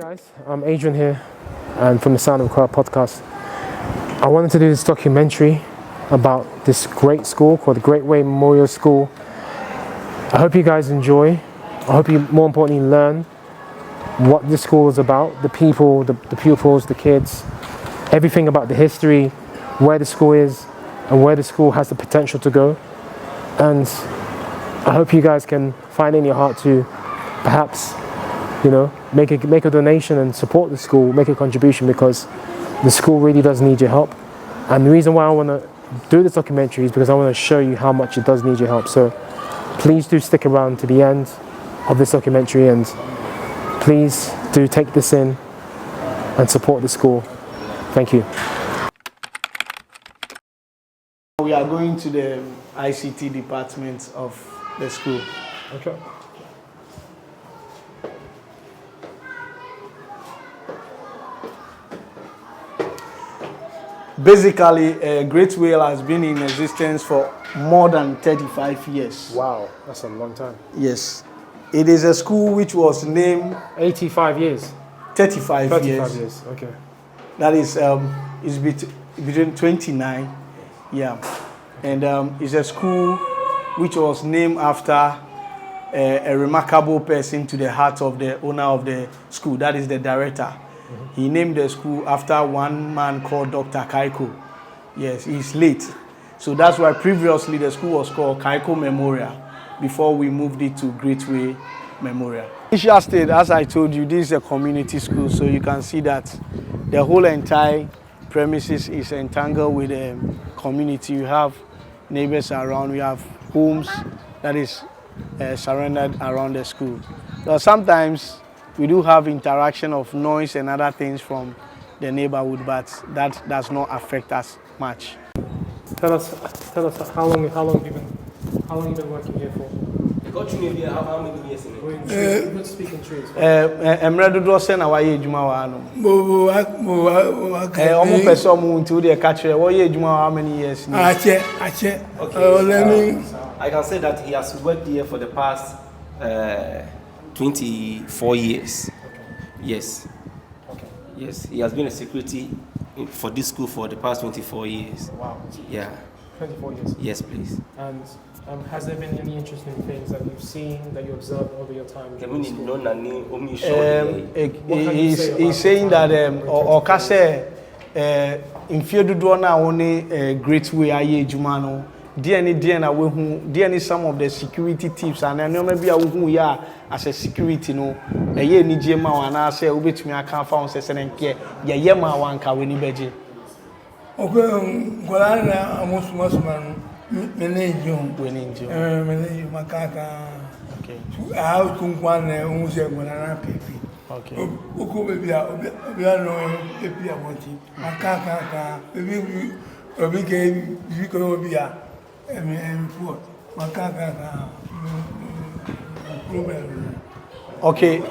guys, I'm Adrian here, and from the Sound of Accra podcast. I wanted to do this documentary about this great school called the Greatway Memorial School. I hope you guys enjoy. I hope you, more importantly, learn what this school is about, the people, the pupils, the kids, everything about the history, where the school is, and where the school has the potential to go. And I hope you guys can find in your heart to perhaps, make a donation and support the school, make a contribution, because the school really does need your help. And the reason why I want to do this documentary is because I want to show you how much it does need your help. So please do stick around to the end of this documentary, and please do take this in and support the school. Thank you. We are going to the ICT department of the school. Okay. Basically, Greatway has been in existence for more than 35 years. Wow, that's a long time. Yes. It is a school which was named... 85 years. 35 years. Okay. That is between 29. Yeah. And it's a school which was named after a remarkable person to the heart of the owner of the school. That is the director. He named the school after one man called Dr. Kaiko. Yes, he's late. So that's why previously the school was called Kaiko Memorial before we moved it to Greatway Memorial. Initial state, as I told you, this is a community school, so you can see that the whole entire premises is entangled with the community. You have neighbors around, we have homes that is surrounded around the school. So sometimes we do have interaction of noise and other things from the neighborhood, but that does not affect us much. Tell us how long have you been working here for? How many years in it? We're speaking trees. Emre do say na wa ye adwuma wa no. Omo person mu nti wo de ka kire wo ye adwuma how many years? Ache. Okay. I can say that he has worked here for the past 24 years. Okay. Yes. Okay. Yes, he has been a security for this school for the past 24 years. Wow. Yeah. 24 years. Yes, please. And has there been any interesting things that you've seen, that you observed over your time during the school? He's saying that Okase mfie dodo na woni Greatway aye adwuma no dear na we hu dear some of the security tips and no maybe a hu ya as a security no eye ni je ma wana say obetumi aka fa on se senenke ye ma wanka we ni beje ngola na amusuma Menejo. Makaka. Okay. How to one unse gona pipi. Okay. Uko baby no pipi aboti. Makaka baby obi ke you ko obi a for makaka problem. Okay.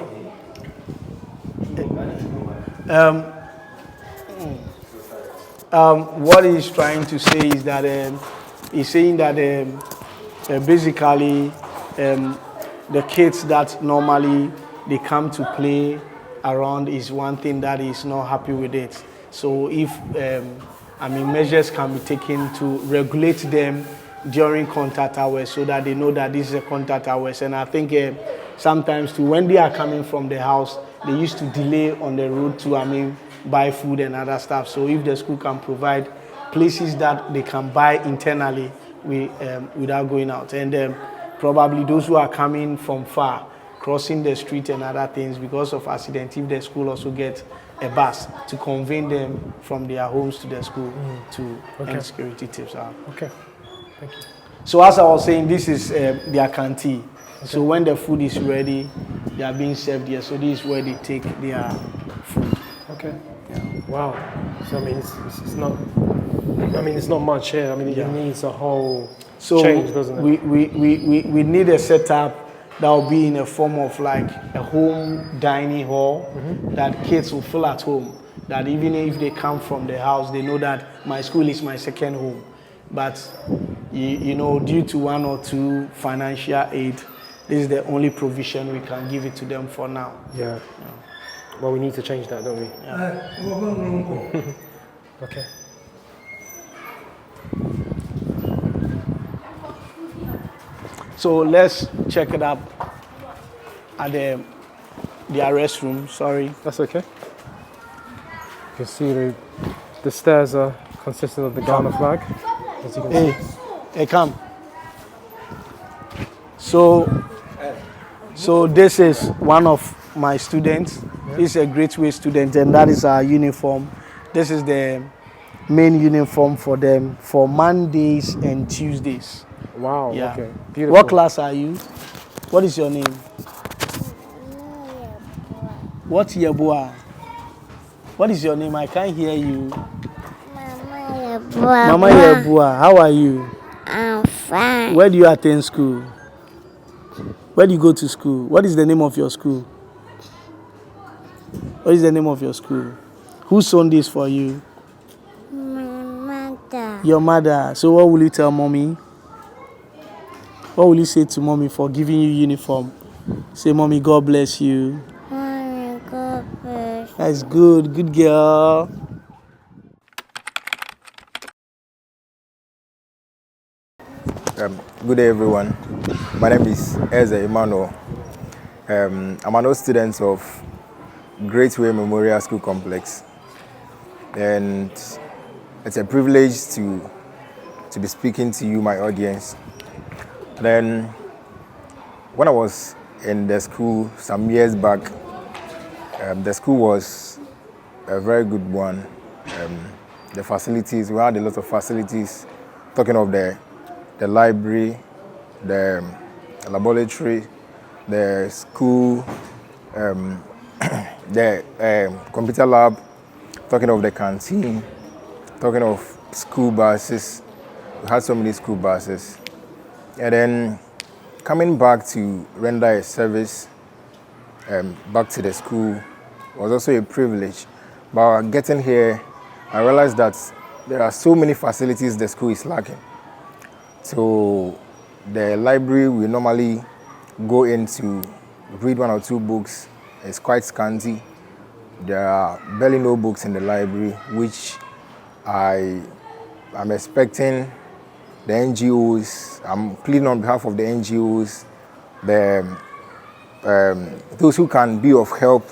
What he's trying to say is that he's saying that basically the kids that normally they come to play around is one thing that he's not happy with it. So if measures can be taken to regulate them during contact hours so that they know that this is a contact hours. And I think sometimes too, when they are coming from the house, they used to delay on the road to buy food and other stuff. So if the school can provide places that they can buy internally without going out, and probably those who are coming from far, crossing the street and other things because of accident, if the school also get a bus to convey them from their homes to the school to end security tips out. Okay, thank you. So as I was saying, this is their canteen. Okay. So when the food is ready, they are being served here. So this is where they take their food. Okay. Yeah. Wow. So it's not. It's not much here. It needs a whole change, doesn't it? We need a setup that will be in a form of like a home dining hall that kids will feel at home. That even if they come from the house, they know that my school is my second home. But due to one or two financial aid, this is the only provision we can give it to them for now. Yeah. Well, we need to change that, don't we? Okay. So let's check it up at their restroom. Sorry. That's okay. You can see the stairs are consistent of the Ghana flag. As you can see. Hey, come. So this is one of my students. He's a Greatway student, and that is our uniform. This is the main uniform for them for Mondays and Tuesdays. Wow, Yeah. okay. Beautiful. What class are you? What is your name? What Yabua? What is your name? I can't hear you. Mama Yabua. How are you? I'm fine. Where do you attend school? Where do you go to school? What is the name of your school? What is the name of your school? Who sewn this for you? My mother. Your mother. So what will you tell mommy? What will you say to mommy for giving you uniform? Say, mommy, God bless you. Mommy, God bless. That's good. Good girl. Good day, everyone. My name is Eze Emmanuel. I'm an old student of Greatway Memorial School Complex, and it's a privilege to be speaking to you, my audience. Then, when I was in the school some years back, the school was a very good one. The facilities, we had a lot of facilities. Talking of the library, the laboratory, the school, the computer lab, talking of the canteen, talking of school buses. We had so many school buses. And then coming back to render a service back to the school was also a privilege. But getting here, I realized that there are so many facilities the school is lacking. So the library we normally go in to read one or two books is quite scanty. There are barely no books in the library, which I'm expecting the NGOs, I'm pleading on behalf of the NGOs, those who can be of help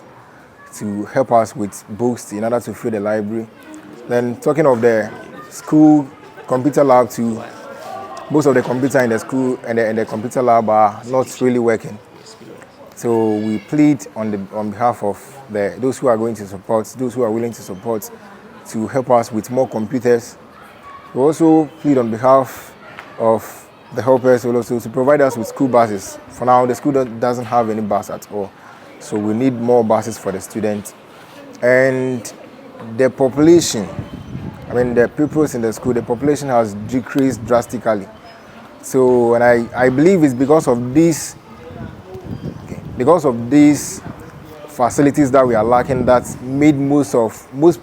to help us with books in order to fill the library. Then talking of the school computer lab too, most of the computers in the school and the computer lab are not really working. So we plead on behalf of those who are going to support, those who are willing to support, to help us with more computers. We also plead on behalf of the helpers also to provide us with school buses. For now, the school doesn't have any bus at all. So we need more buses for the students. And the population, the pupils in the school, the population has decreased drastically. So, and I believe it's because of these facilities that we are lacking that made most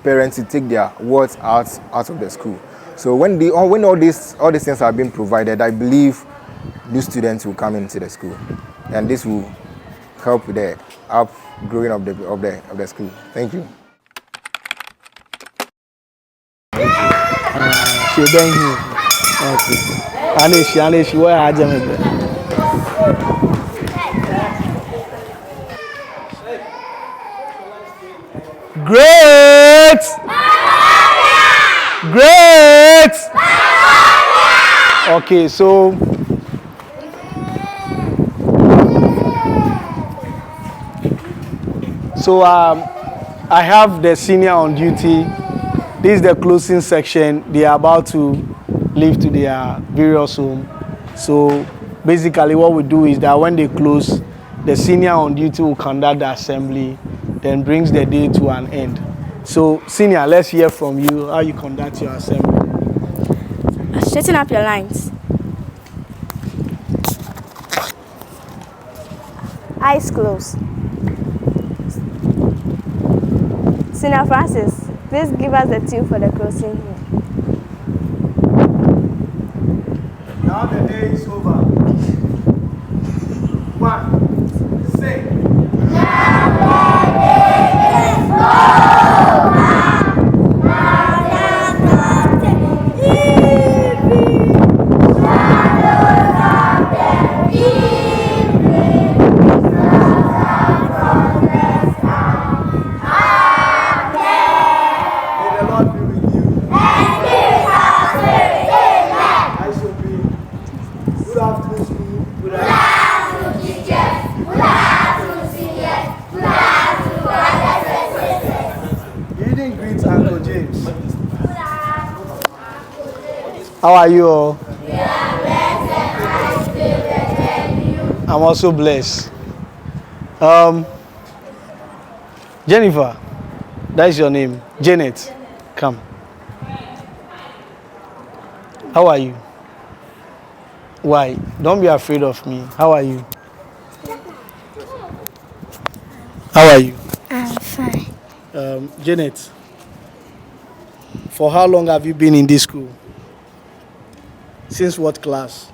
parents to take their words out of the school. So when all these things are being provided, I believe new students will come into the school, and this will help the upgrowing of the school. Thank you. Anishi, where are you? Great! Great! Okay, so I have the senior on duty. This is the closing section. They are about to leave to their various home. So basically what we do is that when they close, the senior on duty will conduct the assembly, then brings the day to an end. So senior, let's hear from you how you conduct your assembly. Straighten up your lines. Eyes closed. Senior Francis, please give us the tune for the closing here. Now the day is over. 1, say. How are you all? I'm also blessed. Jennifer, that is your name. Janet, come. How are you? Why? Don't be afraid of me. How are you? How are you? I'm fine. Janet, for how long have you been in this school? Since what class?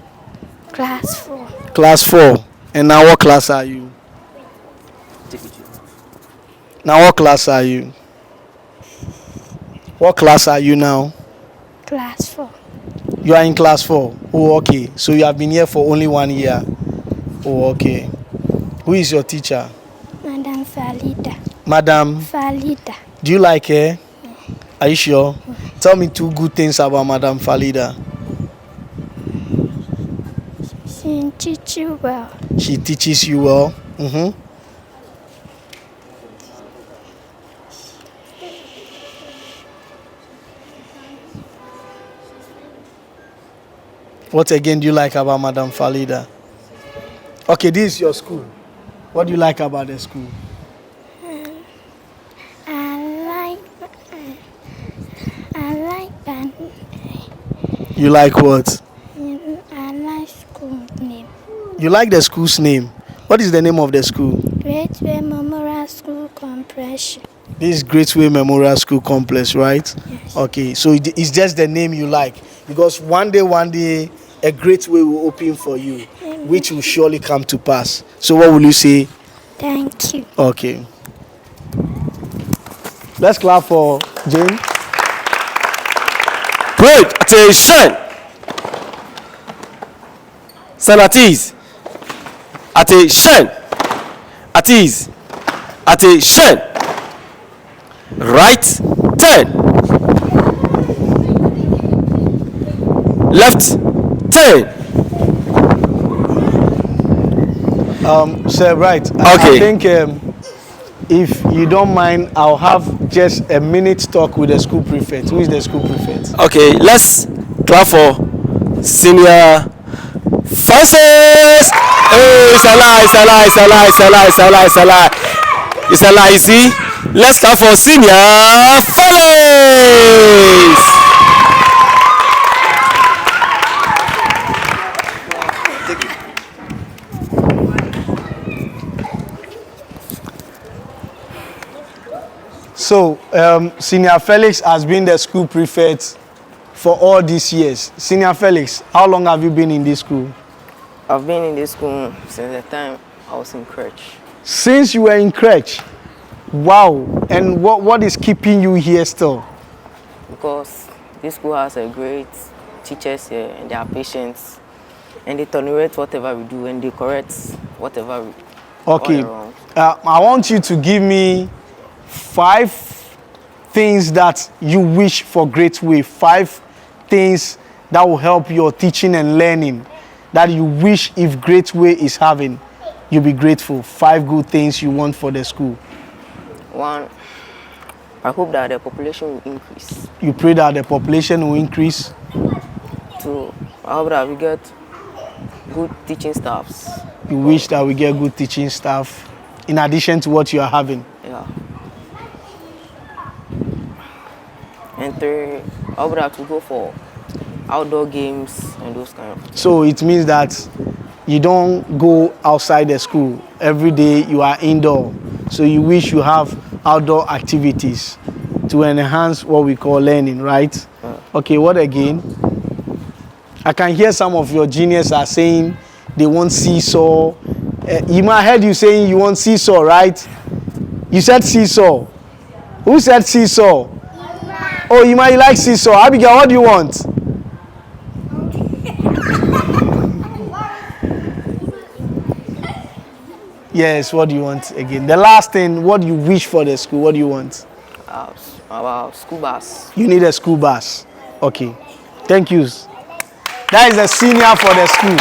Class 4. Class 4. And now what class are you? Now what class are you? What class are you now? Class 4. You are in class 4. Oh, okay. So you have been here for only 1 year. Oh, okay. Who is your teacher? Madam Falida. Madam, Falida. do you like her? Are you sure? Tell me 2 good things about Madam Falida. She teach you well. She teaches you well. What again do you like about Madam Falida? Okay, this is your school. What do you like about the school? I like that. You like what? I like school name. You like the school's name. What is the name of the school? Greatway Memorial School Compression. This is Greatway Memorial School Complex, right? Yes. Okay, so it's just the name you like. Because one day, a Greatway will open for you, which will surely come to pass. So what will you say? Thank you. Okay. Let's clap for Jane. Great. Attention. Stand at ease. Attention. At ease. Attention. Right. Turn. Left. Turn. Sir, right. Okay. I think if you don't mind, I'll have just a minute talk with the school prefect. Who is the school prefect? Okay, let's clap for Senior Francis. Hey, it's a lie, it's a lie, it's a lie, it's a lie, it's a lie, it's a lie. It's a lie, you see? Let's clap for Senior Felix. So, Senior Felix has been the school prefect for all these years. Senior Felix, how long have you been in this school? I've been in this school since the time I was in crèche. Since you were in crèche? Wow. And what is keeping you here still? Because this school has a great teachers here and they are patients and they tolerate whatever we do and they correct whatever we Okay. all around. I want you to give me 5 things that you wish for Greatway. 5 things that will help your teaching and learning that you wish if Greatway is having, you'll be grateful. 5 good things you want for the school. 1, I hope that the population will increase. You pray that the population will increase. 2, I hope that we get good teaching staffs. You wish that we get good teaching staff in addition to what you are having. Yeah. And 3, I hope that we go for outdoor games and those kind of things. So it means that you don't go outside the school. Every day you are indoor. So you wish you have outdoor activities to enhance what we call learning, right? Okay, what again? I can hear some of your juniors are saying they want seesaw. I heard you saying you want seesaw, right? You said seesaw. Who said seesaw? Oh, you might like seesaw. Abigail, what do you want? Yes, what do you want again? The last thing, what do you wish for the school? What do you want? About school bus. You need a school bus. Okay. Thank you. That is a senior for the school.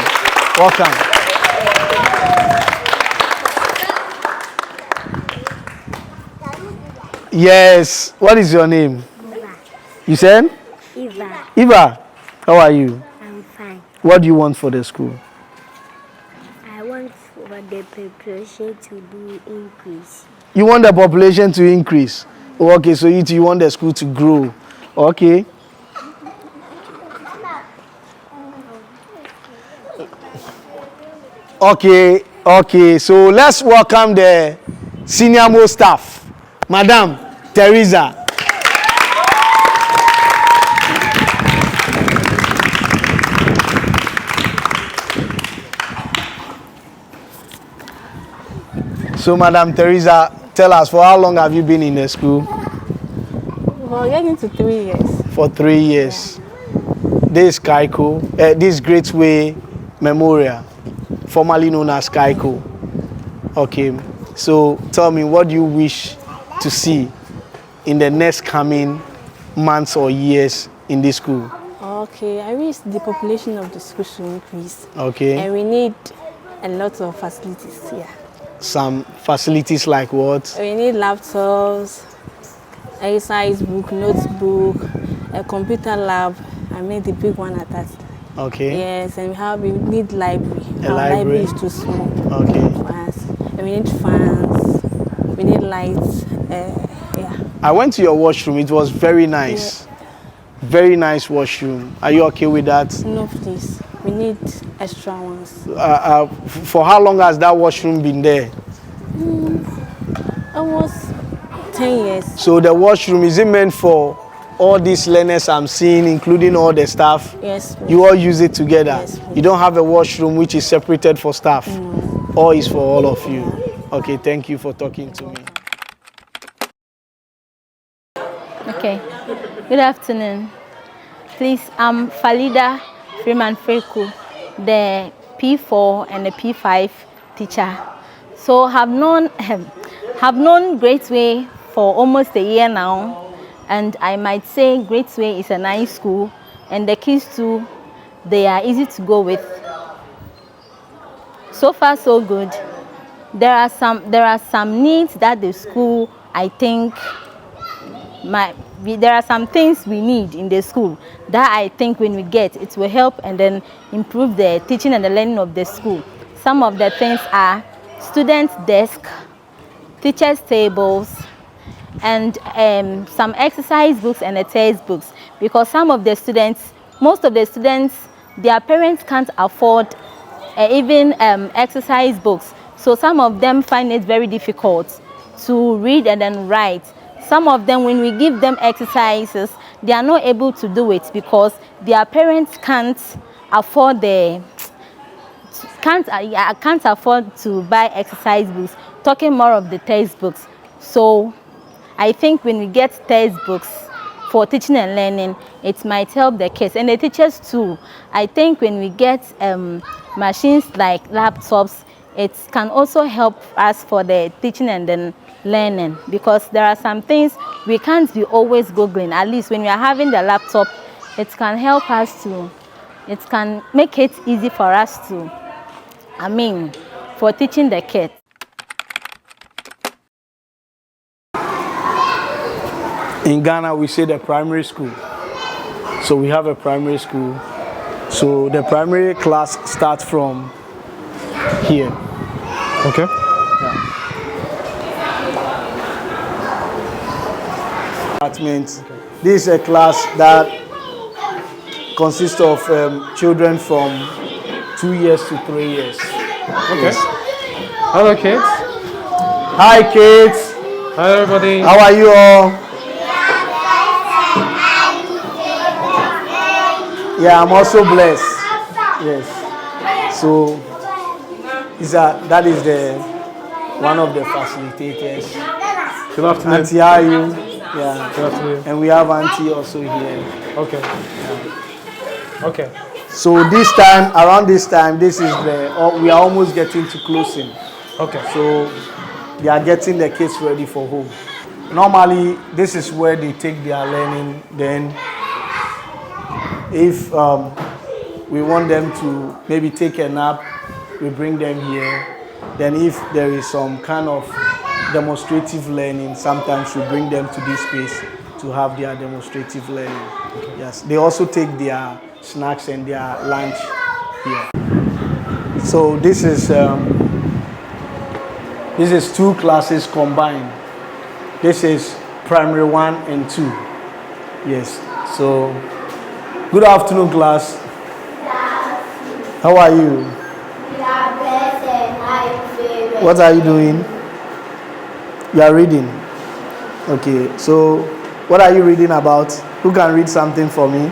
Welcome. Yes. What is your name? You said? Eva. Eva. How are you? I'm fine. What do you want for the school? I want for the population to do increase. You want the population to increase? Oh, okay, so you want the school to grow. Okay. Okay, so let's welcome the senior most staff, Madam Teresa. So, Madam Teresa, tell us, for how long have you been in the school? We're getting to 3 years. For 3 years. This is Kaiko, this Greatway Memorial, formerly known as Kaiko. Okay, so tell me, what do you wish to see in the next coming months or years in this school? Okay, I wish the population of the school should increase. Okay. And we need a lot of facilities here. Some facilities like what? We need laptops, exercise book, notebook, a computer lab. I made the big one at that. Okay. Yes, and we need library. A Our library is too small. Okay. For us. And we need fans. We need lights. Yeah. I went to your washroom. It was very nice. Yeah. Very nice washroom. Are you okay with that? No, please. We need extra ones. For how long has that washroom been there? Almost 10 years. So the washroom, is it meant for all these learners I'm seeing, including all the staff? Yes, please. You all use it together? Yes, please. You don't have a washroom which is separated for staff? No. Or is for all of you? Okay, thank you for talking to me. Okay, good afternoon. Please, I'm Falida Freeman Freku, the P4 and the P5 teacher. So have known Greatway for almost a year now, and I might say Greatway is a nice school, and the kids too, they are easy to go with. So far so good. There are some needs that the school, I think, there are some things we need in the school that I think when we get, it will help and then improve the teaching and the learning of the school. Some of the things are students' desk, teachers' tables, and some exercise books and the textbooks, because most of the students, their parents can't afford even exercise books. So some of them find it very difficult to read and then write. Some of them, when we give them exercises, they are not able to do it because their parents can't afford to buy exercise books. Talking more of the textbooks. So I think when we get textbooks for teaching and learning, it might help the kids and the teachers too. I think when we get machines like laptops, it can also help us for the teaching and then learning, because there are some things we can't be always Googling. At least when we are having the laptop, it can help us it can make it easy for us for teaching the kids. In Ghana, we say the primary school. So we have a primary school. So the primary class starts from here. Okay. This is a class that consists of children from 2 years to 3 years. Okay. Yes. Hello, kids. Hi, kids. Hi, everybody. How are you all? Yeah, I'm also blessed. Yes. So that is one of the facilitators. Good afternoon. Auntie, how are you? Yeah. Good afternoon. And we have Auntie also here. Okay. Yeah. Okay. So around this time, we are almost getting to closing. Okay. So they are getting the kids ready for home. Normally, this is where they take their learning. Then, if we want them to maybe take a nap, we bring them here. Then if there is some kind of demonstrative learning, sometimes we bring them to this space to have their demonstrative learning. Okay. Yes, they also take their snacks and their lunch here. So this is 2 classes combined. This is primary 1 and 2. Yes. So good afternoon, class. How are you? What are you doing? You are reading. Okay. So what are you reading about? Who can read something for me?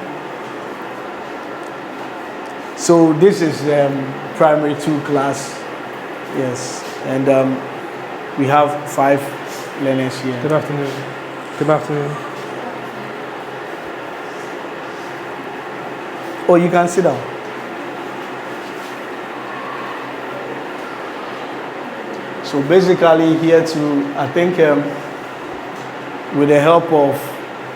So this is primary 2 class. Yes. And we have 5 learners here. Good afternoon. Good afternoon. Oh, you can sit down. So basically here I think with the help of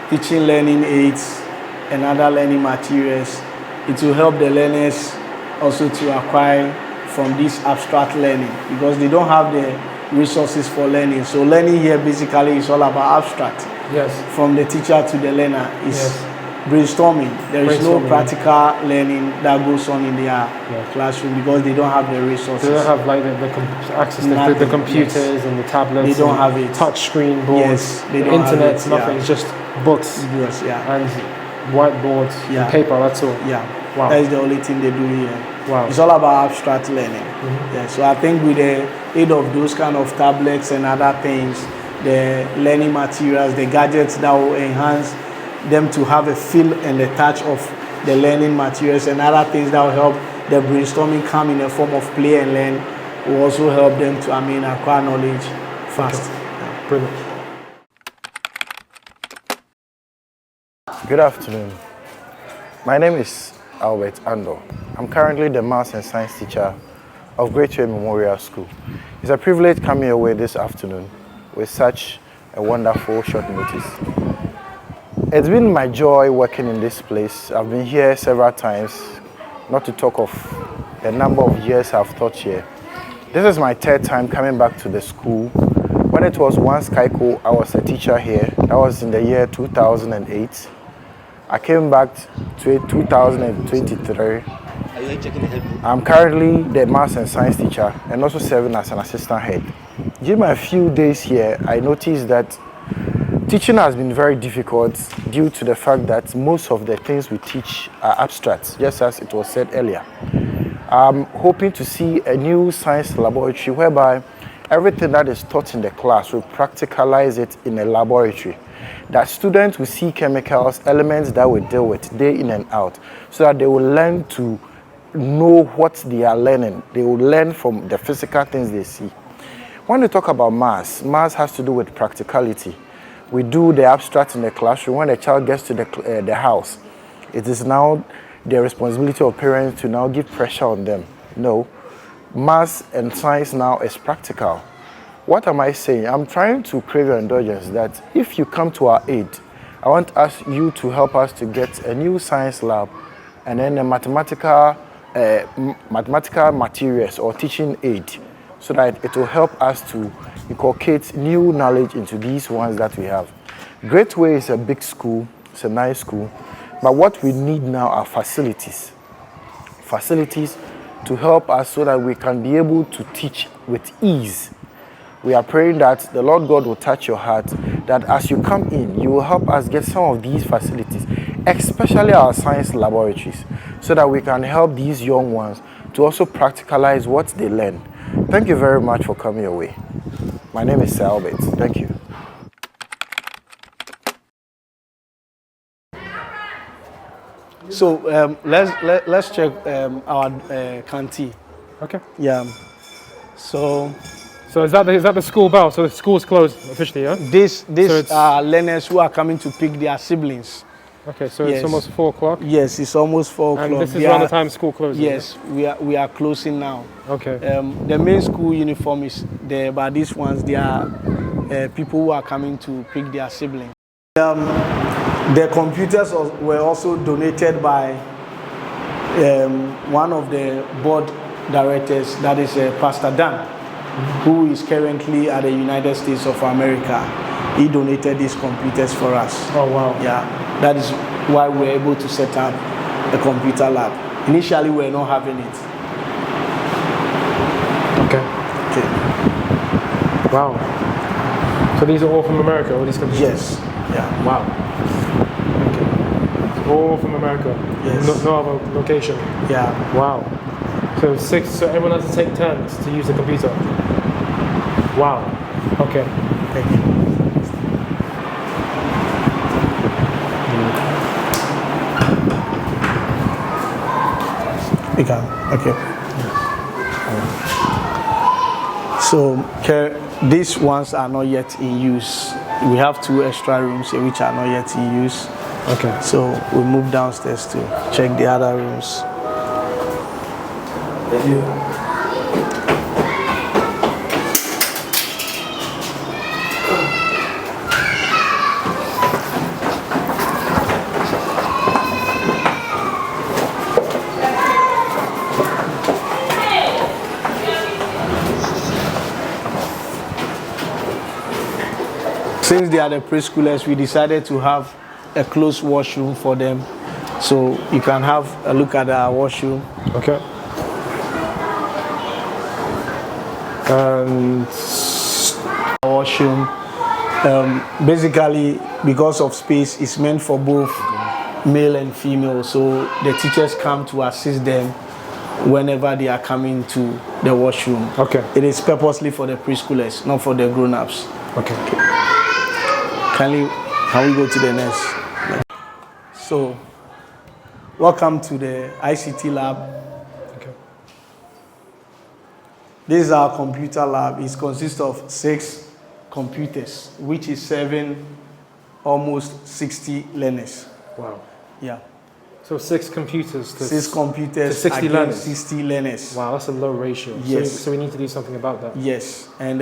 teaching learning aids and other learning materials, it will help the learners also to acquire from this abstract learning because they don't have the resources for learning. So learning here basically is all about abstract. Yes. From the teacher to the learner is brainstorming. There is no practical learning that goes on in their classroom because they don't have the resources. They don't have like the access to the computers and the tablets. They don't have it. Touch screen boards, the internet, nothing. It's just books and whiteboards and paper, that's all. Yeah. Wow. That is the only thing they do here. Wow. It's all about abstract learning. Yeah. So I think with the aid of those kind of tablets and other things, the learning materials, the gadgets that will enhance them to have a feel and a touch of the learning materials and other things that will help the brainstorming come in a form of play and learn will also help them to acquire knowledge fast. Okay. Yeah. Brilliant. Good afternoon. My name is Albert Ando. I'm currently the Maths and Science teacher of Greatway Memorial School. It's a privilege coming your way this afternoon with such a wonderful short notice. It's been my joy working in this place. I've been here several times, not to talk of the number of years I've taught here. This is my 3rd time coming back to the school. When it was once Kaiko, I was a teacher here. That was in the year 2008. I came back to 2023. I'm currently the Maths and Science teacher and also serving as an assistant head. During my few days here, I noticed that teaching has been very difficult due to the fact that most of the things we teach are abstract, just as it was said earlier. I'm hoping to see a new science laboratory whereby everything that is taught in the class will practicalize it in a laboratory. That students will see chemicals, elements that we deal with day in and out, so that they will learn to know what they are learning. They will learn from the physical things they see. When we talk about maths has to do with practicality. We do the abstract in the classroom. When a child gets to the house, it is now the responsibility of parents to now give pressure on them. No, maths and science now is practical. What am I saying? I'm trying to crave your indulgence that if you come to our aid, I want you to help us to get a new science lab and then a mathematical materials or teaching aid so that it will help us to inculcate new knowledge into these ones that we have. Greatway is a big school, it's a nice school, but what we need now are facilities. Facilities to help us so that we can be able to teach with ease. We are praying that the Lord God will touch your heart, that as you come in, you will help us get some of these facilities, especially our science laboratories, so that we can help these young ones to also practicalize what they learn. Thank you very much for coming your way. My name is Sir Albert. Thank you. So let's check our canteen. Okay. Yeah. So is that the school bell? So the school's closed officially, yeah? These are learners who are coming to pick their siblings. Okay, so it's almost 4 o'clock? Yes, it's almost 4 o'clock. And this is around the time school closes? Yes, we are closing now. Okay. The main school uniform is there, but these ones, they are people who are coming to pick their siblings. The computers were also donated by one of the board directors, that is Pastor Dan, who is currently at the United States of America. He donated these computers for us. Oh, wow. Yeah, that is why we're able to set up a computer lab. Initially, we were not having it. Okay. Wow. So these are all from America, all these computers? Yes. Yeah. Wow. Okay. All from America? Yes. No other location? Yeah. Wow. So everyone has to take turns to use the computer? Wow. Okay. Thank you. Okay. So these ones are not yet in use. We have 2 extra rooms here which are not yet in use. Okay. So we'll move downstairs to check the other rooms. Thank you. Since they are the preschoolers, we decided to have a closed washroom for them. So you can have a look at our washroom. Okay. And washroom, basically, because of space, it's meant for both male and female. So the teachers come to assist them whenever they are coming to the washroom. Okay. It is purposely for the preschoolers, not for the grown-ups. Okay. Can we go to the next? So, welcome to the ICT lab. Okay. This is our computer lab. It consists of 6 computers, which is serving almost 60 learners. Wow. Yeah. So 6 computers to 6 computers to 60 against learners. 60 learners. Wow, that's a low ratio. Yes. So we need to do something about that. Yes. And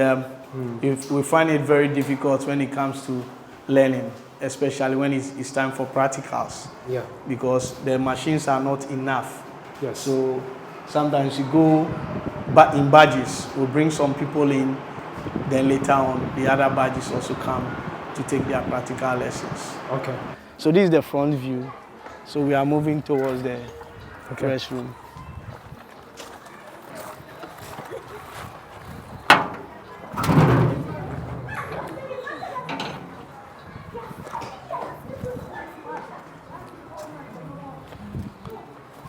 if we find it very difficult when it comes to learning, especially when it's time for practicals. Yeah. Because the machines are not enough. Yes. So sometimes you go in badges. We'll bring some people in, then later on the other badges also come to take their practical lessons. Okay. So this is the front view. So we are moving towards the restroom.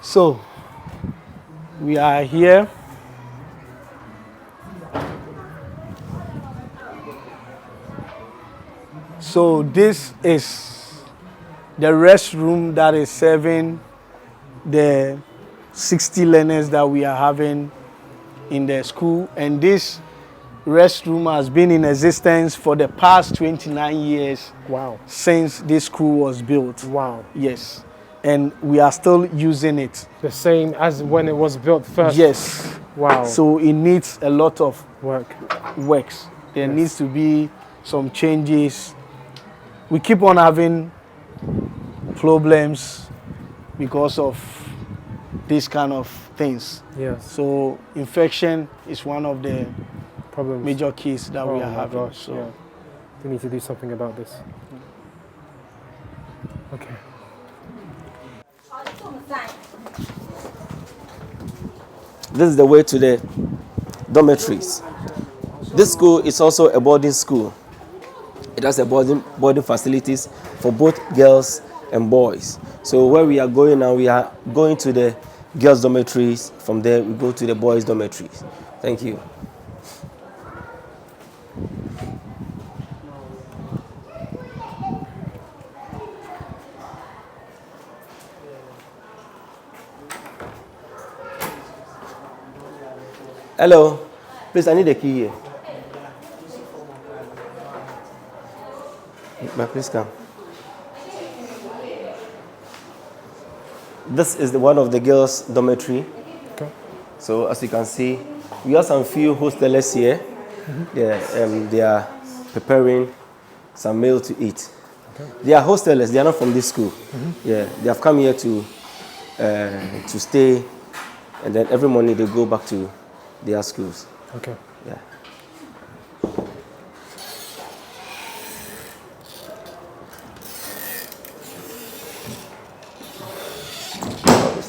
So we are here. So this is the restroom that is serving the 60 learners that we are having in the school, and this restroom has been in existence for the past 29 years. Wow. Since this school was built. Wow. Yes. And we are still using it. The same as when it was built first? Yes. Wow. So it needs a lot of works. There needs to be some changes. We keep on having problems because of these kind of things. Yes. So infection is one of the problems, major keys that we are having. Gosh, so yeah. We need to do something about this. Okay. This is the way to the dormitories. This school is also a boarding school. It has a boarding facilities for both girls and boys. So where we are going now, we are going to the girls' dormitories. From there, we go to the boys' dormitories. Thank you. Hello, please, I need a key here. But please come. This is one of the girls' dormitory. Okay. So as you can see, we have some few hostelers here. They are preparing some meal to eat. Okay. They are hostelers. They are not from this school. Yeah, they have come here to stay, and then every morning they go back to their schools. Okay. Yeah.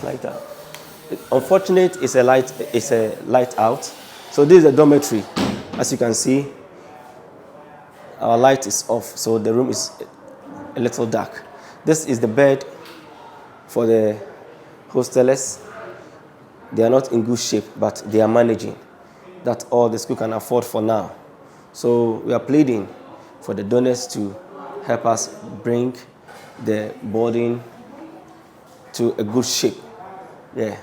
Light out. Unfortunate, it's a light out. So this is a dormitory. As you can see, our light is off, so the room is a little dark. This is the bed for the hostelers. They are not in good shape, but they are managing. That's all the school can afford for now. So we are pleading for the donors to help us bring the boarding to a good shape. Yeah.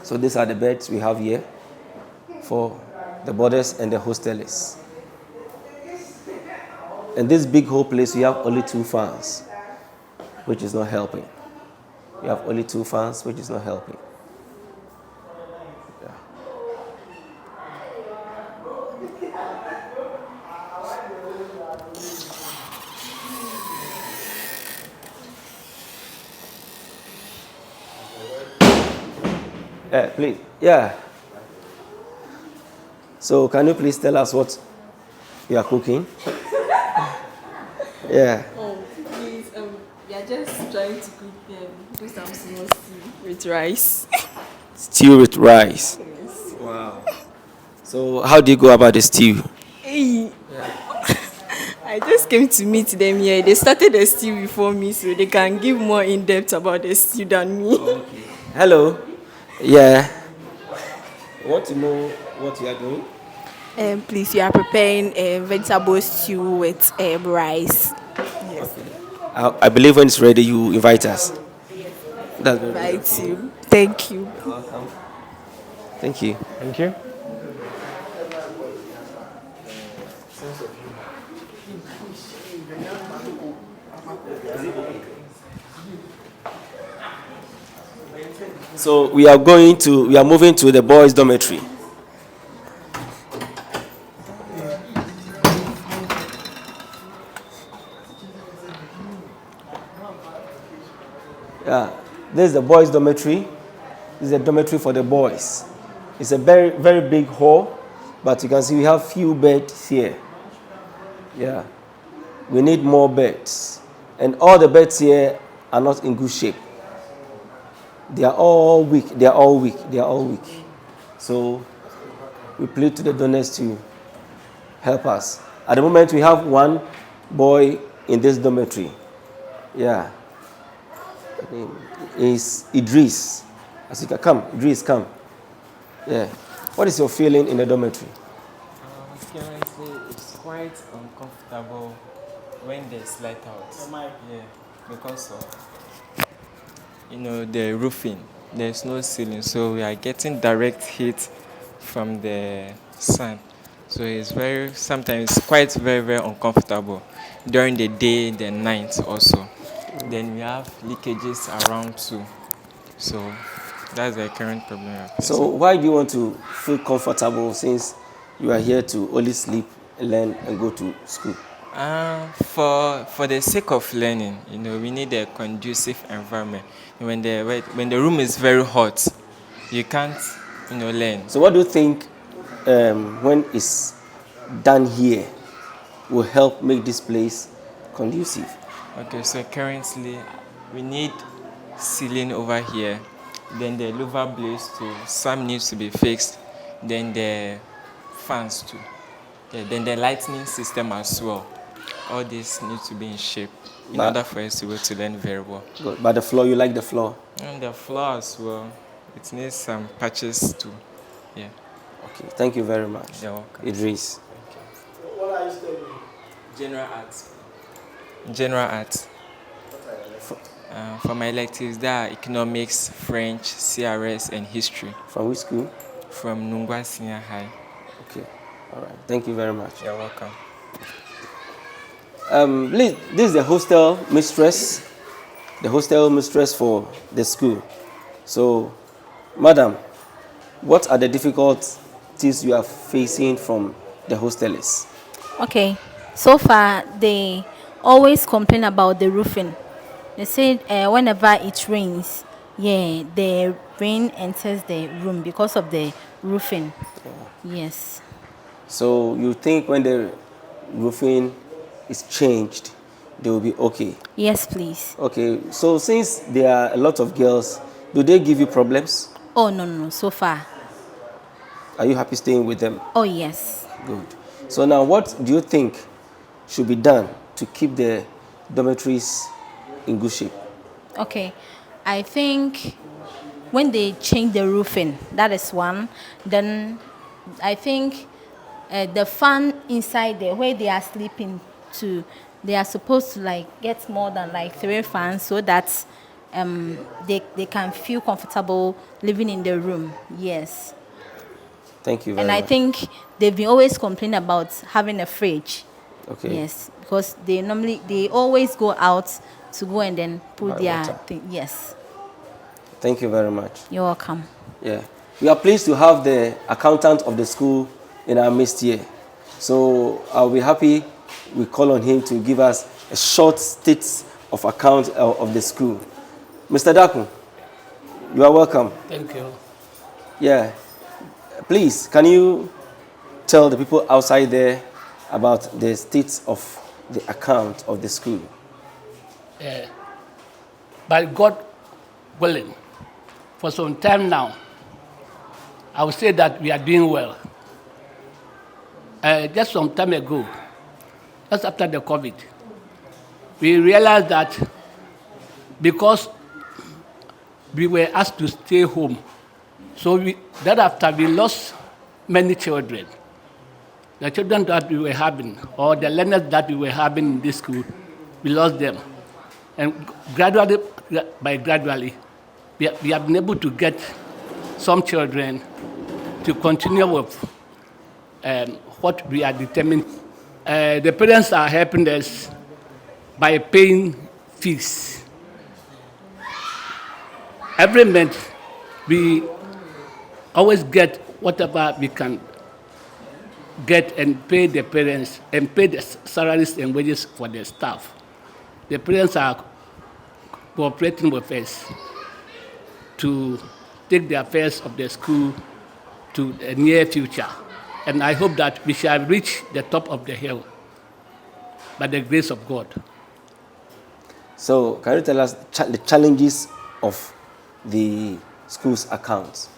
So these are the beds we have here for the boarders and the hostelers. And this big whole place, we have only 2 fans, which is not helping. We have only 2 fans, which is not helping. Yeah. Please. Yeah. So can you please tell us what you are cooking? Yeah. Oh, please, we are just trying to cook do some small stew with rice. Stew with rice. Yes. Wow. So how do you go about the stew? Hey. I just came to meet them here. They started the stew before me, so they can give more in depth about the stew than me. Okay. Hello. Yeah. You want to know what you are doing? Please, you are preparing a vegetable stew with rice. Yes. Okay. I believe when it's ready, you invite us. That's very Invite you. Thank you. You're welcome. Thank you. Thank you. So we are moving to the boys' dormitory. Yeah, this is the boys' dormitory. This is a dormitory for the boys. It's a very, very big hall, but you can see we have few beds here. Yeah, we need more beds. And all the beds here are not in good shape. They are all weak. They are all weak. They are all weak. So we plead to the donors to help us. At the moment, we have 1 boy in this dormitory. Yeah. His name is Idris. As you can come, Idris, come. Yeah. What is your feeling in the dormitory? Currently, it's quite uncomfortable when there's light out. Yeah, because of the roofing. There's no ceiling, so we are getting direct heat from the sun. So it's sometimes quite very, very uncomfortable during the day, the night also. Then we have leakages around too. So that's the current problem. So why do you want to feel comfortable since you are here to only sleep, learn, and go to school? For the sake of learning, we need a conducive environment. When the room is very hot, you can't, learn. So what do you think when it's done here will help make this place conducive? Okay, so currently we need ceiling over here. Then the louver blades too. Some needs to be fixed. Then the fans too. Yeah, then the lighting system as well. All this needs to be in shape in order for us to be able to learn very well. Good. But the floor, you like the floor? And the floor as well. It needs some patches too. Yeah. Okay. Thank you very much. You're welcome. Idris. What are you studying? General arts. General arts. For my electives, there are economics, French, CRS, and history. From which school? From Nungwa Senior High. Okay. All right. Thank you very much. You're welcome. This is the hostel mistress. The hostel mistress for the school. So, madam, what are the difficulties you are facing from the hostelers? Okay, so far they always complain about the roofing. They say whenever it rains, the rain enters the room because of the roofing. Yes. So you think when the roofing is changed, they will be okay. Yes, please. Okay, so since there are a lot of girls, do they give you problems? Oh, no, so far. Are you happy staying with them? Oh, yes. Good. So now what do you think should be done to keep the dormitories in good shape? Okay, I think when they change the roofing, that is one. Then I think the fan inside there where they are sleeping too, they are supposed to like get more than like 3 fans so that they can feel comfortable living in the room. Yes. Thank you very much. And I think they've been always complaining about having a fridge. Okay. Yes, because they always go out to go and then put Buy their water. thing. Yes. Thank you very much. You're welcome. Yeah. We are pleased to have the accountant of the school in our midst here. So I'll be happy we call on him to give us a short state of account of the school. Mr. Daku, you are welcome. Thank you. Yeah. Please, can you tell the people outside there about the state of the account of the school? By God willing, for some time now, I would say that we are doing well. Just some time ago, just after the COVID, we realized that because we were asked to stay home, so that after we lost many children. The children that we were having, or the learners that we were having in this school, we lost them. And gradually, we have been able to get some children to continue with what we are determined. The parents are helping us by paying fees. Every month, we always get whatever we can get and pay the parents and pay the salaries and wages for the staff. The parents are cooperating with us to take the affairs of the school to the near future. And I hope that we shall reach the top of the hill by the grace of God. So can you tell us the challenges of the school's accounts?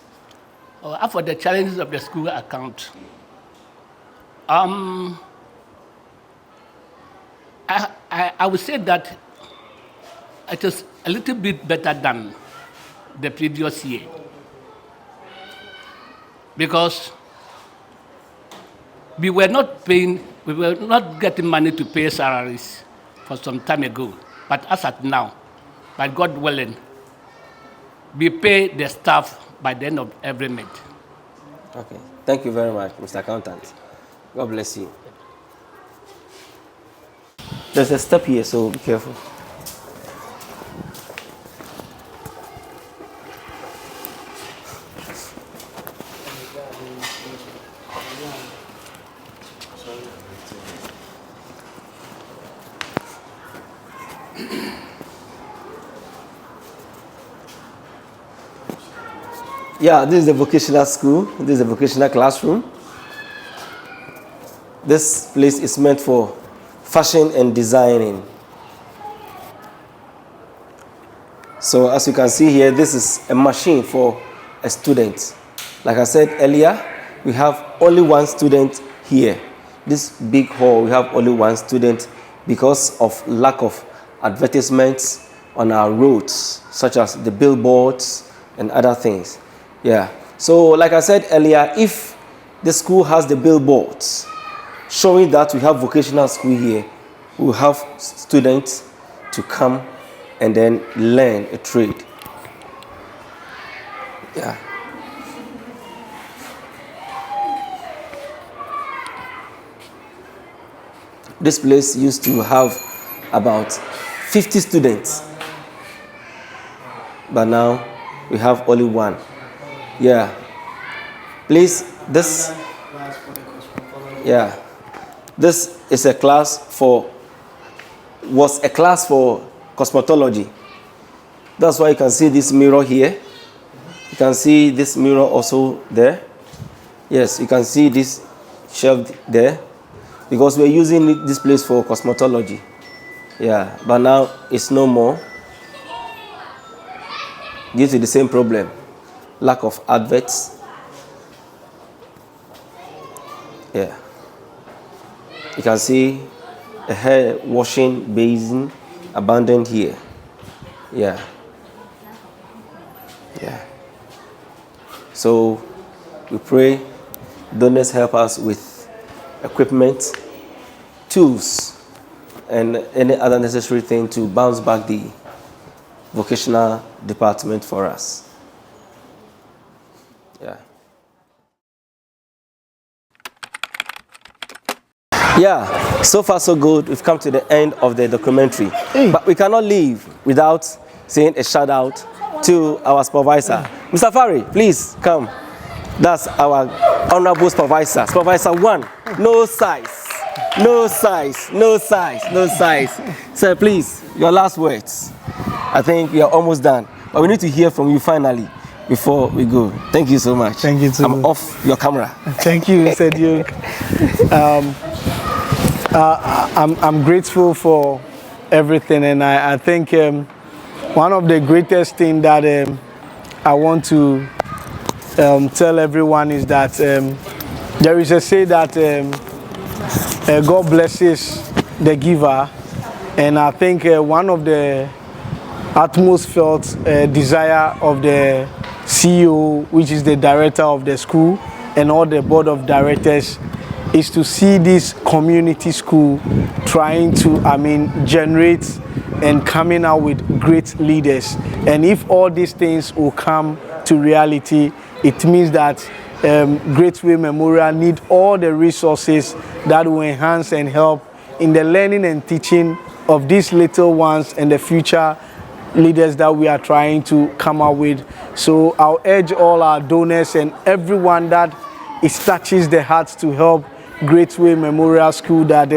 For the challenges of the school account, I would say that it is a little bit better than the previous year, because we were not getting money to pay salaries for some time ago. But as at now, by God willing, we pay the staff by the end of every month. Okay. Thank you very much, Mr. Accountant. God bless you. There's a step here, so be careful. Yeah, this is the vocational school. This is the vocational classroom. This place is meant for fashion and designing. So as you can see here, this is a machine for a student. Like I said earlier, we have only one student here. This big hall, we have only one student because of lack of advertisements on our roads, such as the billboards and other things. Yeah. So like I said earlier, if the school has the billboards showing that we have vocational school here, we will have students to come and then learn a trade. Yeah. This place used to have about 50 students, but now we have only one. Yeah. Please, this is a class for cosmetology. That's why you can see this mirror here. You can see this mirror also there. Yes, you can see this shelf there, because we're using this place for cosmetology. Yeah, but now it's no more due to the same problem, lack of adverts. Yeah. You can see a hair washing basin abandoned here. Yeah. Yeah. So we pray donors help us with equipment, tools, and any other necessary thing to bounce back the vocational department for us. Yeah. Yeah, so far so good. We've come to the end of the documentary. But we cannot leave without saying a shout out to our supervisor. Mr. Fari, please come. That's our honorable supervisor. Supervisor 1, no size. No size, no size, no size. Sir, please, your last words. I think we are almost done. But we need to hear from you finally before we go. Thank you so much. Thank you too. I'm off your camera. Thank you, Mr. Duke. I'm grateful for everything, and I think one of the greatest things that I want to tell everyone is that there is a say that God blesses the giver, and I think one of the utmost felt desire of the CEO, which is the director of the school, and all the board of directors, is to see this community school trying to, generate and coming out with great leaders. And if all these things will come to reality, it means that Greatway Memorial need all the resources that will enhance and help in the learning and teaching of these little ones and the future leaders that we are trying to come up with. So I'll urge all our donors and everyone that it touches the hearts to help Greatway Memorial School, that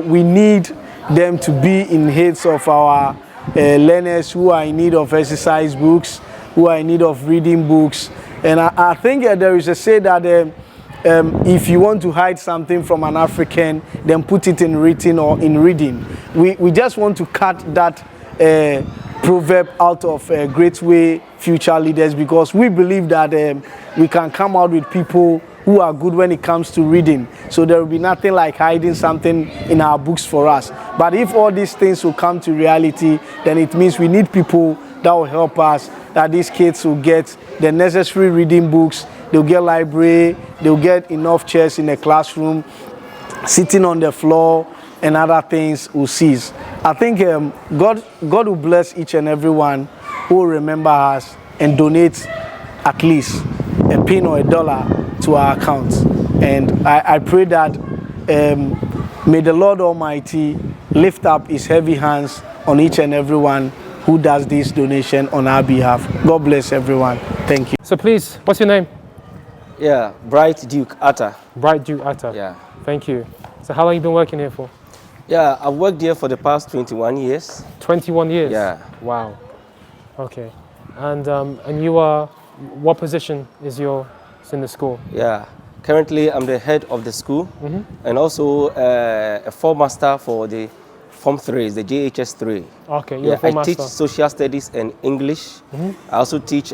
we need them to be in heads of our learners who are in need of exercise books, who are in need of reading books. And I think there is a say that if you want to hide something from an African, then put it in written or in reading. We just want to cut that proverb out of Greatway future leaders, because we believe that we can come out with people who are good when it comes to reading. So there will be nothing like hiding something in our books for us. But if all these things will come to reality, then it means we need people that will help us, that these kids will get the necessary reading books, they'll get library, they'll get enough chairs in the classroom, sitting on the floor, and other things will cease. I think God will bless each and everyone who will remember us and donate at least a pin or $1 to our account. And I pray that may the Lord Almighty lift up his heavy hands on each and everyone who does this donation on our behalf. God bless everyone. Thank you. So please, what's your name? Yeah, Bright Duke Atta. Bright Duke Atta. Yeah. Thank you. So how long have you been working here for? Yeah, I've worked here for the past 21 years. 21 years? Yeah. Wow. Okay. And you are, what position is in the school? Yeah. Currently, I'm the head of the school, and also a form master for the Form 3, the JHS 3. Okay, you're a form master. I teach social studies and English. I also teach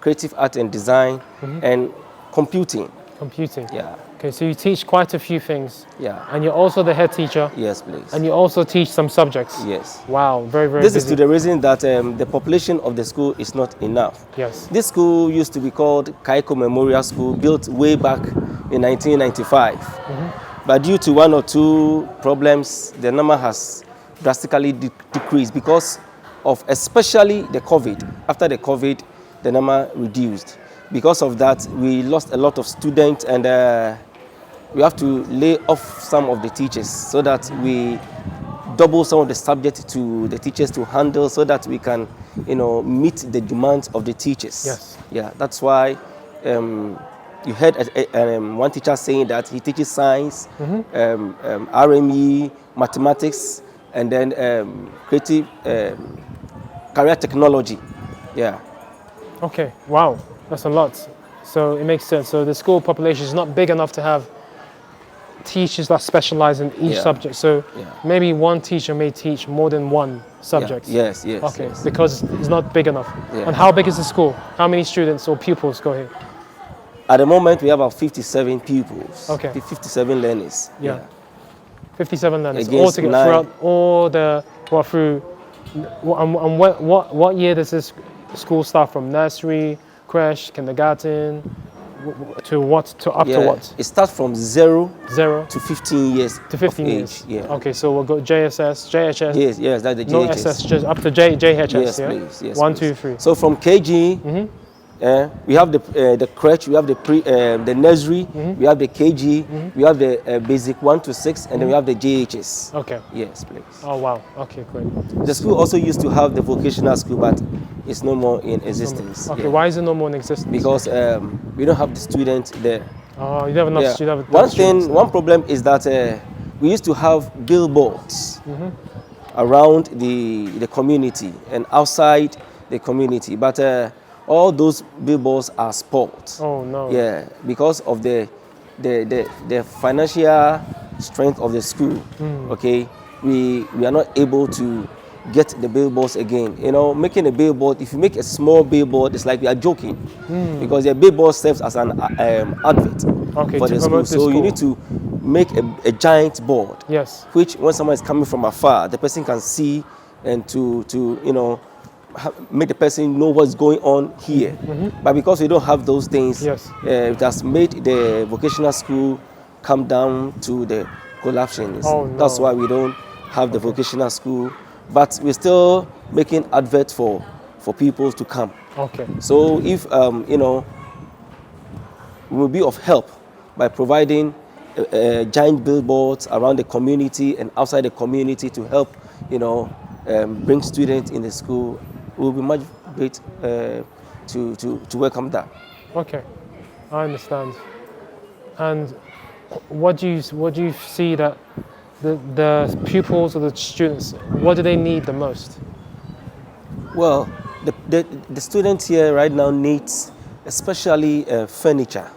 creative art and design and computing. Computing? Yeah. Okay, so you teach quite a few things. Yeah. And you're also the head teacher? Yes, please. And you also teach some subjects? Yes. Wow, very, very This busy. is to the reason that the population of the school is not enough. Yes. This school used to be called Kaiko Memorial School, built way back in 1995. But due to one or two problems, the number has drastically decreased because of especially the COVID. After the COVID, the number reduced. Because of that, we lost a lot of students, and we have to lay off some of the teachers so that we double some of the subjects to the teachers to handle, so that we can, meet the demands of the teachers. Yes. Yeah, that's why you heard one teacher saying that he teaches science, RME, mathematics, and then creative career technology. Yeah. Okay, wow, that's a lot. So it makes sense. So the school population is not big enough to have teachers that specialize in each subject. So maybe one teacher may teach more than one subject. Yes, yes. Okay, yes. because it's not big enough. Yeah. And how big is the school? How many students or pupils go here? At the moment, we have about 57 pupils. Okay. 57 learners. Yeah. 57 learners. Against All together 9. throughout all the through. And what year does this school start from? Nursery, creche, kindergarten, to what? To up to what? It starts from 0 0 to 15 years. To 15 of years. age. Yeah. Okay, so we'll go JSS, JHS. Yes, that's the JHS. No SS, just up to JHS. Yes, yeah? please. Yes, 1, please. 2, 3. So from KG, we have the crèche, we have the nursery, we have the KG, we have the basic 1 to 6, and then we have the JHS. Okay. Yes, please. Oh wow. Okay, great. The school also used to have the vocational school, but it's no more in existence. Okay, why is it no more in existence? Because we don't have the students there. Oh, you don't have enough students. One problem is that we used to have billboards around the community and outside the community, but all those billboards are spoiled. Oh no. Yeah, because of the financial strength of the school. Okay, we are not able to get the billboards again. You know, making a billboard, if you make a small billboard, it's like we are joking, because the billboard serves as an advert for the school. So you need to make a giant board. Yes. Which when someone is coming from afar, the person can see, and to you know, make the person know what's going on here. But because we don't have those things, it has made the vocational school come down to the collapsing. Oh, no. That's why we don't have the vocational school. But we're still making adverts for people to come. Okay. So if you know, we will be of help by providing giant billboards around the community and outside the community to help, you know, bring students in the school. We will be much great to welcome that. Okay, I understand. And what do you see that the pupils or the students, what do they need the most? Well, the students here right now needs especially furniture.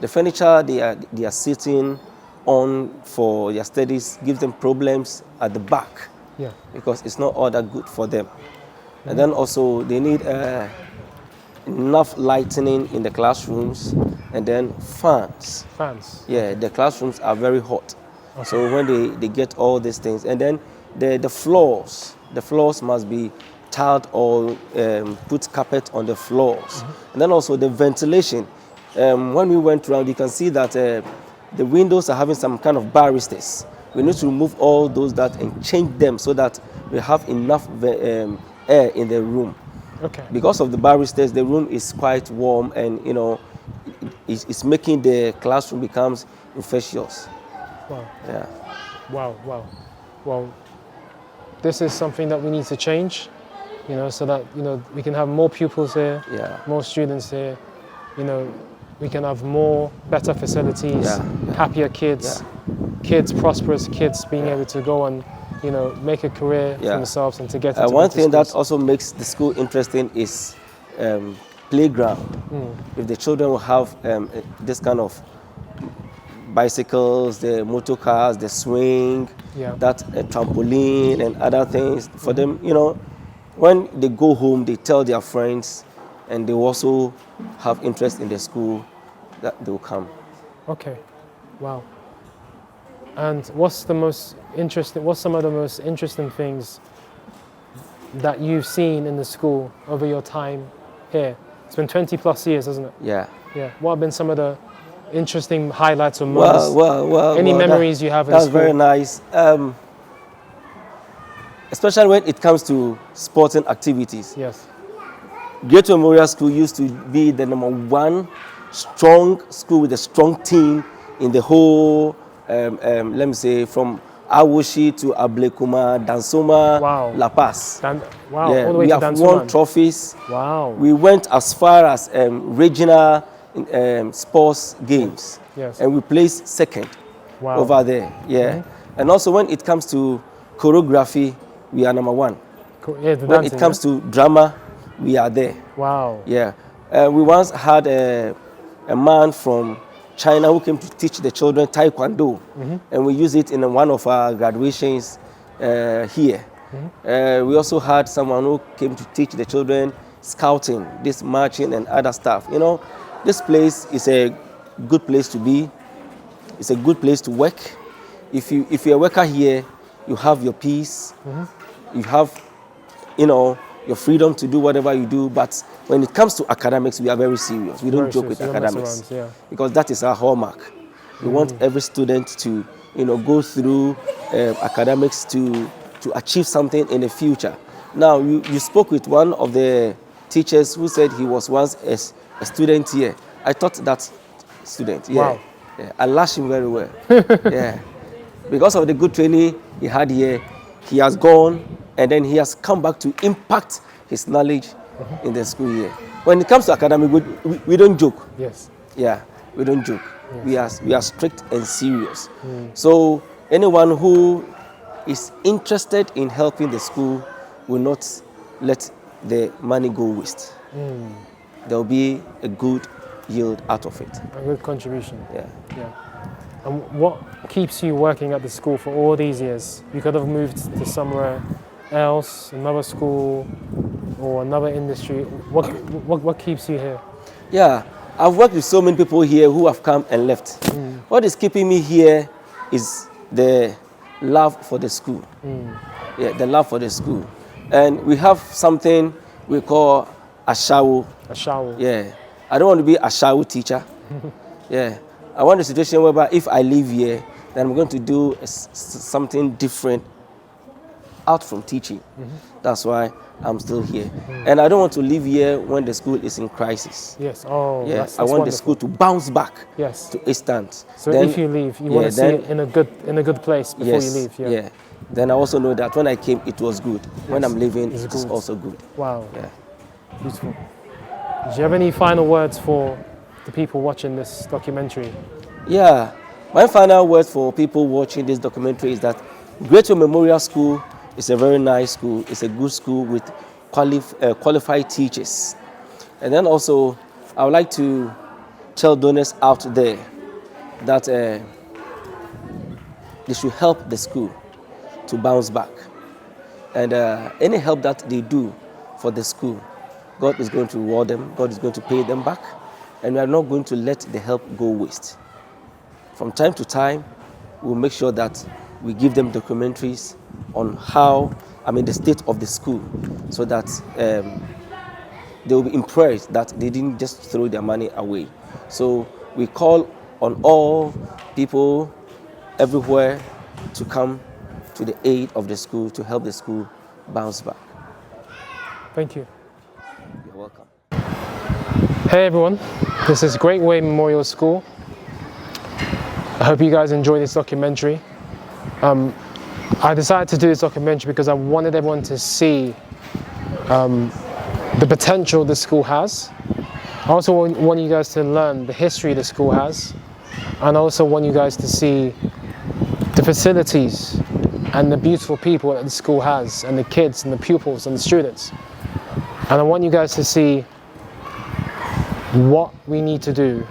The furniture they are sitting on for their studies gives them problems at the back, because it's not all that good for them. And then also they need enough lightening in the classrooms, and then fans. Fans. Yeah, the classrooms are very hot. Okay. So when they get all these things, and then the floors must be tiled or put carpet on the floors. And then also the ventilation. When we went around, you can see that the windows are having some kind of barristers. We need to remove all those and change them so that we have enough air in the room. Okay. Because of the barristers, the room is quite warm, and you know, it's making the classroom becomes infectious. Wow. Yeah. Wow. Well, this is something that we need to change, you know, so that, you know, we can have more pupils here, more students here, you know, we can have better facilities, happier kids, prosperous kids being able to go and, you know, make a career for themselves and to get into one thing schools. that also makes the school interesting is playground. If the children will have this kind of bicycles, the motor cars, the swing, that trampoline and other things for them, you know, when they go home, they tell their friends, and they also have interest in the school, that they will come. Okay, wow. And what's some of the most interesting things that you've seen in the school over your time here? It's been 20 plus years, hasn't it? Yeah. What have been some of the interesting highlights or moments? Any Well, memories you have in school? That's very nice. Especially when it comes to sporting activities. Yes. Greatway Memorial School used to be the #1 strong school with a strong team in the whole, let me say, from Awushi to Ablekuma, Dansoma, La Paz. All the way we to have Dansoma. won trophies. Wow. We went as far as regional sports games. Yes. And we placed second over there. Yeah. And also when it comes to choreography, we are #1. When it comes to drama, we are there. Wow. Yeah. We once had a man from China who came to teach the children Taekwondo, and we use it in one of our graduations here. We also had someone who came to teach the children scouting, this marching and other stuff. You know, this place is a good place to be. It's a good place to work. If you're a worker here, you have your peace. You have, you know, your freedom to do whatever you do. But when it comes to academics, we are very serious. We don't joke with academics, because that is our hallmark. We want every student to, you know, go through academics to achieve something in the future. Now, you spoke with one of the teachers who said he was once a student here. I taught that student. Yeah. Wow. Yeah. I lashed him very well. Yeah. Because of the good training he had here, he has gone and then he has come back to impact his knowledge in the school year. When it comes to academic, we don't joke. Yes. Yeah, we don't joke. Yes. We are strict and serious. So anyone who is interested in helping the school will not let the money go waste. There will be a good yield out of it. A good contribution. Yeah. And what keeps you working at the school for all these years? You could have moved to somewhere else, another school, or another industry. What keeps you here? Yeah, I've worked with so many people here who have come and left. What is keeping me here is the love for the school. Yeah, the love for the school. And we have something we call a shawu. A shawu. Yeah. I don't want to be a shawu teacher. Yeah. I want a situation whereby if I live here, then I'm going to do something different out from teaching. That's why I'm still here. And I don't want to live here when the school is in crisis. Yes. Oh, yeah. that's I want wonderful. the school to bounce back. Yes. To a stand. So then, if you leave, you want to see it in a good place before you leave. Yeah. Then I also know that when I came, it was good. When I'm leaving, it's also good. Wow. Yeah. Beautiful. Do you have any final words for the people watching this documentary? Yeah. My final words for people watching this documentary is that Greatway Memorial School is a very nice school. It's a good school with qualified teachers. And then also, I would like to tell donors out there that they should help the school to bounce back. And any help that they do for the school, God is going to reward them. God is going to pay them back. And we are not going to let the help go waste. From time to time, we'll make sure that we give them documentaries on the state of the school, so that they will be impressed that they didn't just throw their money away. So we call on all people everywhere to come to the aid of the school, to help the school bounce back. Thank you. You're welcome. Hey everyone, this is Greatway Memorial School. I hope you guys enjoy this documentary. I decided to do this documentary because I wanted everyone to see the potential the school has. I also want you guys to learn the history the school has, and I also want you guys to see the facilities and the beautiful people that the school has, and the kids and the pupils and the students. And I want you guys to see what we need to do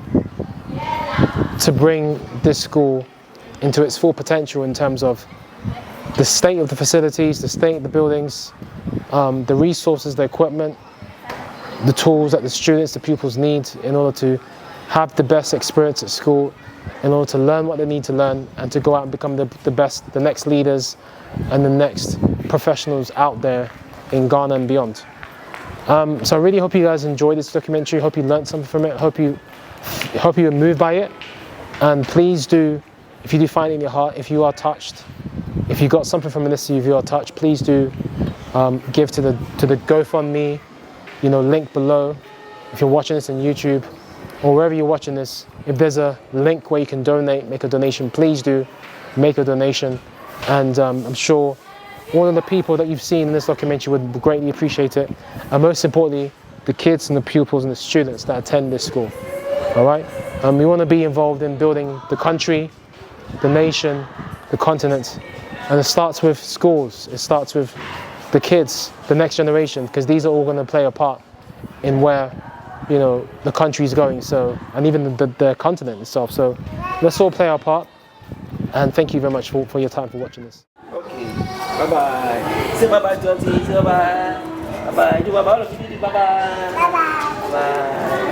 to bring this school into its full potential in terms of the state of the facilities, the state of the buildings, the resources, the equipment, the tools that the students, the pupils need in order to have the best experience at school, in order to learn what they need to learn and to go out and become the best, the next leaders and the next professionals out there in Ghana and beyond. So I really hope you guys enjoyed this documentary. Hope you learned something from it. Hope you were moved by it. And please do, if you do find it in your heart, if you are touched, if you got something from this, if you are touched, please do give to the GoFundMe, link below. If you're watching this on YouTube or wherever you're watching this, if there's a link where you can donate, make a donation, please do make a donation. And I'm sure all of the people that you've seen in this documentary would greatly appreciate it. And most importantly, the kids and the pupils and the students that attend this school. All right? We want to be involved in building the country, the nation, the continent. And it starts with schools. It starts with the kids, the next generation, because these are all going to play a part in where the country is going. So, and even the continent itself. So, let's all play our part. And thank you very much for your time for watching this. Okay. Bye bye. Say bye bye, Johnny. Say bye bye. Bye bye. Do bye bye. All of you do bye bye. Bye bye.